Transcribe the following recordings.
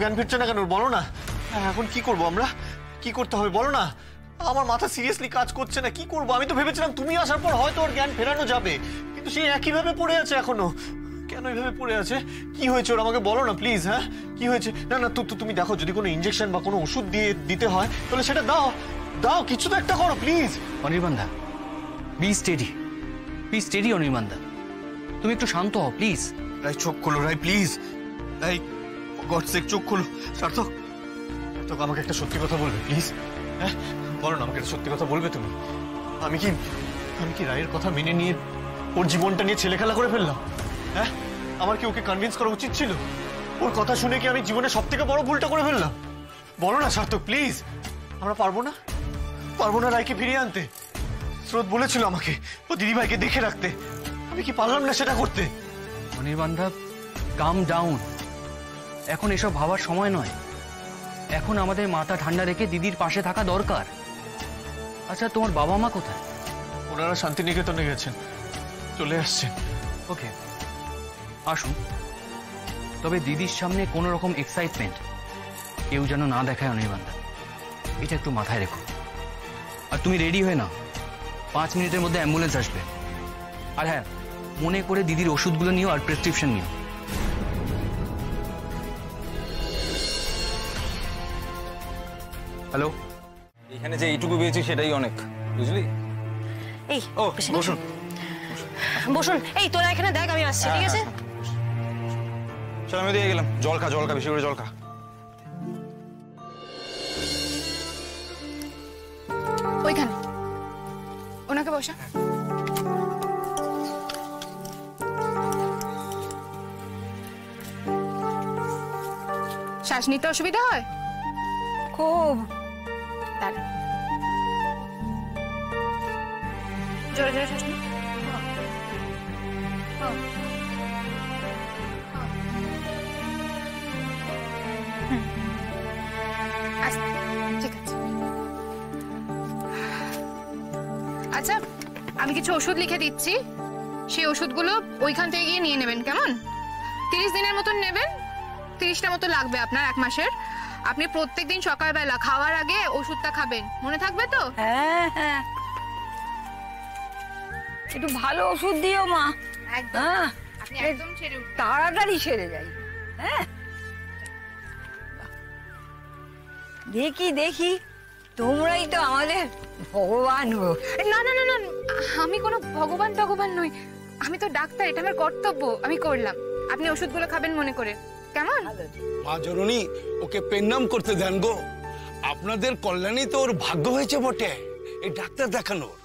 জ্ঞান ফিরছে না কেন বলো না। এখন কি করবো আমরা, কি করতে হবে বলো না। আমার মাথা সিরিয়াসলি কাজ করছে না, কি করবো। আমি তো ভেবেছিলাম তুমি আসার পর হয়তো ওর জ্ঞান ফেরানো যাবে, কিন্তু সে একইভাবে পড়ে আছে এখনো। কেন এইভাবে পড়ে আছে, কি হয়েছে ওর আমাকে বলো না প্লিজ। হ্যাঁ কি হয়েছে? না না তুমি দেখো, যদি কোনো ইনজেকশন বা কোনো ওষুধ দিয়ে দিতে হয় তাহলে সেটা দাও, দাও কিছু তো একটা করো প্লিজ। অনির্বাণ দা, be steady, be steady Anirban দা, তুমি একটু শান্ত হও প্লিজ। রাই চোখ খোলো, রাই প্লিজ, রাই গড সেক চোখ খোলো। সার্থক, সার্থক আমাকে একটা সত্যি কথা বলবে প্লিজ। হ্যাঁ বলো না, আমাকে একটা সত্যি কথা বলবে তুমি। আমি কি রায়ের কথা মেনে নিয়ে ওর জীবনটা নিয়ে ছেলে খেলা করে ফেললাম? হ্যাঁ আমার কি ওকে কনভিন্স করা উচিত ছিল? ওর কথা শুনে কি আমি জীবনে সব থেকে বড় ভুলটা করে ফেললাম? বলো না সার্থক প্লিজ। আমরা পারবো না রায়কে ফিরিয়ে আনতে? স্রোত বলেছিল আমাকে ও দিদিভাইকে দেখে রাখতে, আমি কি পারলাম না সেটা করতে? অনির্বাণ দা, কাম ডাউন, এখন এসব ভাবার সময় নয়। এখন আমাদের মাথা ঠান্ডা রেখে দিদির পাশে থাকা দরকার। আচ্ছা তোমার বাবা মা কোথায়? ওনারা শান্তিনিকেতনে গেছেন, চলে আসছেন। ওকে, আসুন। তবে দিদির সামনে কোনো রকম এক্সাইটমেন্ট কেউ যেন না দেখায় অনির্বাণ দা, এটা একটু মাথায় রেখো। আর তুমি রেডি হয়ে নাও, 5 মিনিটের মধ্যে অ্যাম্বুলেন্স আসবে। আর হ্যাঁ, মনে করে দিদির ওষুধগুলো নিও আর প্রেসক্রিপশন নিও। হ্যালো, এখানে যে এইটুকু পেয়েছি সেটাই অনেক, বুঝলি? এই ও বসুন বসুন, এই তোরা এখানে দেখ, আমি আসছি, ঠিক আছে? চল আমি দিয়ে গেলাম। জল খা, বেশি করে জল খা। ওইখানে ওনাকে বসা। শ্বাস নিতে অসুবিধা হয় খুব। দাঁড়া, জোরে জোরে শ্বাস নিন। আস্তে, ঠিক আছে। আচ্ছা, আমি কিছু ওষুধ লিখে দিচ্ছি, সেই ওষুধগুলো ওইখান থেকে গিয়ে নিয়ে নেবেন, কেমন? 30 দিনের মতন নেবেন, 30টা মতো লাগবে আপনার 1 মাসের। আপনি প্রত্যেকদিন সকালবেলা খাওয়ার আগে ওষুধটা খাবেন, মনে থাকবে তো? হ্যাঁ হ্যাঁ, একটু ভালো ওষুধ দিও মা। একদম, হ্যাঁ, আপনি একদম ছেড়ে উঠুন। তাড়াতাড়ি সেরে যাই। হ্যাঁ, দেখি দেখি, তোমরাই তো আমাদের ভগবান গো। না না না না, আমি কোনো ভগবান নই, আমি তো ডাক্তার, এটা আমার কর্তব্য, আমি করলাম। আপনি ওষুধগুলো খাবেন মনে করে, কেমন? মা জননী, ওকে পেন্নাম করতে দেন গো। আপনাদের কল্যাণী তো ওর ভাগ্য হয়েছে বটে এই ডাক্তার দেখানোর।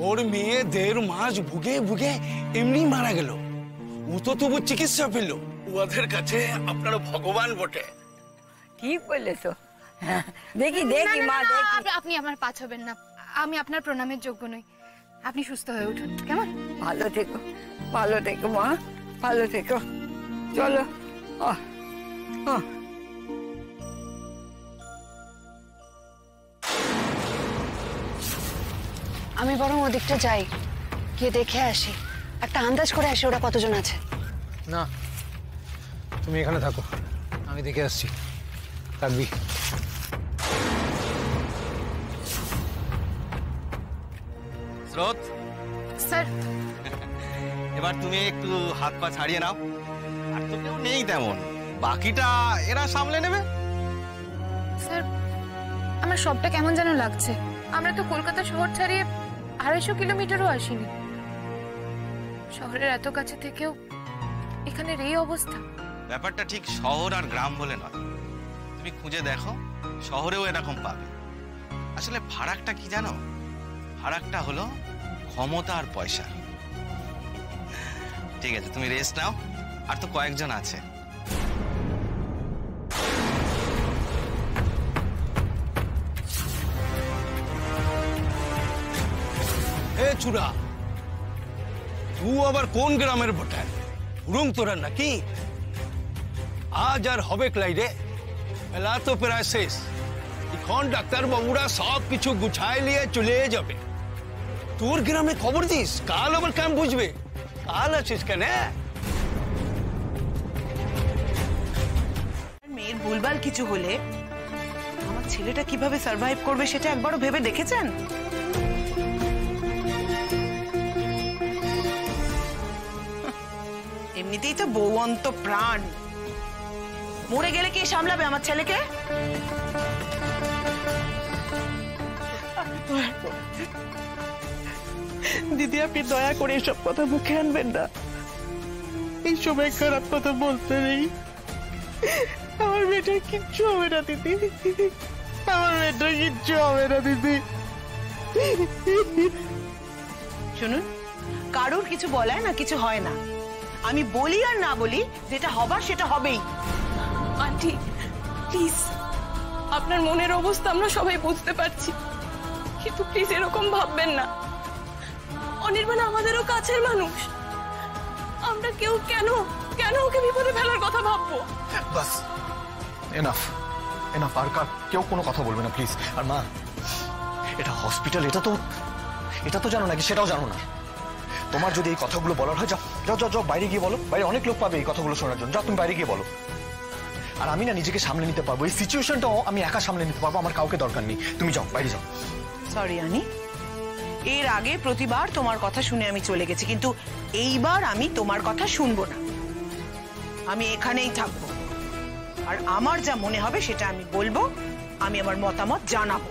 ওর মেয়ে 1.5 মাস ভুগে ভুগে এমনি মারা গেল, ও তো তবু চিকিৎসা পেল। ওদের কাছে আপনারা ভগবান বটে। ঠিক বললে তো। হ্যাঁ, দেখি দেখি মা, দেখি। আপনি আমার পা ছবেন না, আমি আপনার প্রণামের যোগ্য নই। আপনি সুস্থ হয়ে উঠুন, কেমন? ভালো থেকো, ভালো থেকো মা, ভালো থেকো। চলো। আমি বরং ওদিকটা যাই, গিয়ে দেখে আসি, একটা আন্দাজ করে আসি ওরা কতজন আছে। না, তুমি এখানে থাকো, আমি দেখে আসছি। থাকবি? স্রোত স্যার, এবার তুমি একটু হাত পা ছাড়িয়ে নাও। আর তো কেউ নেই তেমন, বাকিটা এরা সামলে নেবে। স্যার আমার সবটা কেমন যেন লাগছে। আমরা তো কলকাতা শহর ছাড়িয়ে 250 কিলোমিটারও আসিনি। শহরের এত কাছে থেকেও এখানের এই অবস্থা। ব্যাপারটা ঠিক শহর আর গ্রাম বলে নয়, তুমি খুঁজে দেখো, শহরেও এরকম পাবে। আসলে ফারাকটা কি জানো? ফারাকটা হলো ক্ষমতা আর পয়সা। ঠিক আছে, তুমি রেস্ট নাও, আর তো কয়েকজন আছে। এ চূড়া, তুই আবার কোন গ্রামের বটে? রুম তোরা নাকি? আজ আর হবে ক্লাই রে, বেলা তো প্রায় শেষ। এখন ডাক্তার বাবুরা সব কিছু গুছাই নিয়ে চলে যাবে। তোর গ্রামে খবর দিস, কাল আবার কেমন বুঝবে? কাল আছিস কেন? মেয়ের ভুলভাল কিছু হলে আমার ছেলেটা কিভাবে সার্ভাইভ করবে সেটা একবারও ভেবে দেখেছেন? এমনিতেই তো বৌন্ত প্রাণ, মরে গেলে কে সামলাবে আমার ছেলেকে? দিদি আপনি দয়া করে এসব কথা মুখে আনবেন না, এই সময় খারাপ কথা বলতে নেই। আমার মেয়েটার কিচ্ছু হবে না দিদি, আমার মেয়েটার কিচ্ছু হবে না দিদি। শুনুন, কারোর কিছু বলায় না কিছু হয় না। আমি বলি আর না বলি, যেটা হবার সেটা হবেই। আন্টি প্লিজ, আপনার মনের অবস্থা আমরা সবাই বুঝতে পারছি, কিন্তু প্লিজ এরকম ভাববেন না। অনির্বাণ আমাদেরও কাছের মানুষ, আমরা কেউ কেন কেন ওকে বিপদে ফেলার কথা ভাববো? বাস এনাফ এনাফ, আর কেউ কোনো কথা বলবে না প্লিজ। আর মা, এটা হসপিটাল, এটা তো জানো নাকি সেটাও জানো না। তোমার যদি এই কথাগুলো বলার হয়, যাও যাও যাও যাও বাইরে গিয়ে বলো, বাইরে অনেক লোক পাবে এই কথাগুলো শোনার জন্য। যাও তুমি বাইরে গিয়ে বলো। আর আমি না নিজেকে সামলে নিতে পারবো, এই সিচুয়েশনটাও আমি একা সামলে নিতে পারবো, আমার কাউকে দরকার নেই। তুমি যাও, বাইরে যাও। সরি আনি, এর আগে প্রতিবার তোমার কথা শুনে আমি চলে গেছি, কিন্তু এইবার আমি তোমার কথা শুনবো না। আমি এখানেই থাকবো, আর আমার যা মনে হবে সেটা আমি বলবো, আমি আমার মতামত জানাবো।